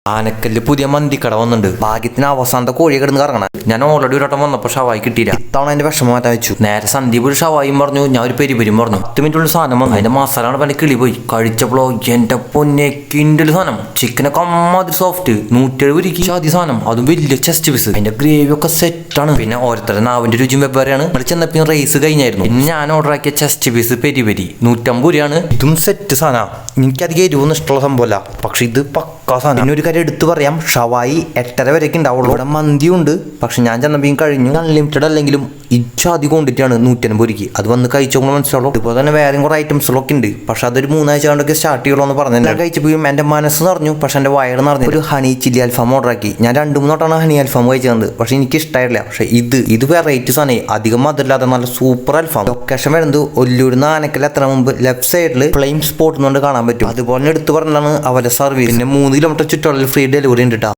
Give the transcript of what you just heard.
ആനക്കല്ല് പുതിയ മന്തിക്കട വന്നിട്ടുണ്ട്. ഭാഗ്യത്തിന് അവസാനത്തെ കോഴി കിടന്ന് കറങ്ങണം. ഞാൻ ഓൾറെഡി ഒരു വട്ടം വന്നപ്പോൾ ഷവായി കിട്ടിയില്ല. ഇത്തവണ എന്റെ വിഷമം മാറ്റാൻ വെച്ചു. നേരെ സന്ദീപ് ഒരു ഷവായും പറഞ്ഞു, ഞാൻ ഒരു പെരിപെരിയും പറഞ്ഞു. 10 മിനിറ്റുള്ള സാധനം വന്നു. അതിന്റെ മസാല പല കിളി പോയി. കഴിച്ചപ്പോഴോ എന്റെ പൊന്നെ കിൻഡൽ സാധനം. ചിക്കനൊക്കെ അമ്മാതിരി സോഫ്റ്റ്. 170 ആദ്യ സാധനം, അതും വലിയ ചെസ്റ്റ് പീസ്. അതിന്റെ ഗ്രേവി ഒക്കെ സെറ്റാണ്. പിന്നെ ഓരോരുത്തരുടെ നാവിന്റെ രുചിയും വെവ്വേറെയാണ്. ഇവിടെ ചെന്നപ്പോ റൈസ് കഴിഞ്ഞായിരുന്നു. പിന്നെ ഞാൻ ഓർഡർ ആക്കിയ ചെസ്റ്റ് പീസ് പെരി 150 രൂപയാണ്. ഇതും സെറ്റ് സാധനം. എനിക്കധികം എരിവൊന്നും ഇഷ്ടമുള്ള സംഭവമല്ല, പക്ഷെ ഇത് പക്കാ സാധനം. പിന്നെ ഒരു കാര്യം എടുത്തു പറയാം, ഷവായി 8:30 വരെയൊക്കെ ഉണ്ടാവുള്ളൂ. ഇവിടെ മന്തിയുണ്ട്, പക്ഷെ ഞാൻ ചെന്നപ്പോൾ കഴിഞ്ഞു. അൺലിമിറ്റഡ് അല്ലെങ്കിലും ഇച്ചാതി ക്വാണ്ടിറ്റി ആണ് 150 രൂപയ്ക്ക്. അത് വന്ന് കഴിച്ചോളൂ മനസ്സിലാവും. ഇപ്പോൾ തന്നെ വേറെയും കുറേ ഐറ്റംസുകളൊക്കെ ഉണ്ട്, പക്ഷെ അതൊരു 3 ആഴ്ച കൊണ്ടൊക്കെ സ്റ്റാർട്ട് ചെയ്യുള്ളൂ എന്ന് പറഞ്ഞു. ഞാൻ കഴിച്ചപ്പോൾ എൻ്റെ മനസ്സ് നിറഞ്ഞു, പക്ഷെ എൻ്റെ വയറ് നിറഞ്ഞു. ഒരു ഹണി ചില്ലി അൽഫാം ഓർഡർ ആക്കി. ഞാൻ 2-3 വട്ടമാണ് ഹണി അൽഫാം കഴിച്ചത്, പക്ഷെ എനിക്ക് ഇഷ്ടമായില്ല. പക്ഷെ ഇത് വെറൈറ്റി സാധനം, അധികം മധുരമില്ലാതെ നല്ല സൂപ്പർ അൽഫാം. ലൊക്കേഷൻ വരുന്നത് ഒല്ലൂരിന്ന് ആനക്കൽ എത്ര മുമ്പ് ലെഫ്റ്റ് സൈഡിൽ ഫ്ലെയിം സ്പോട്ട് കൊണ്ട് കാണാൻ പറ്റും. അതുപോലെ എടുത്തു പറഞ്ഞാണ് അവരുടെ സർവീസ്. പിന്നെ 3 കിലോമീറ്റർ ചുറ്റളവിൽ ഫ്രീ ഡെലിവറി ഉണ്ട് കേട്ടോ.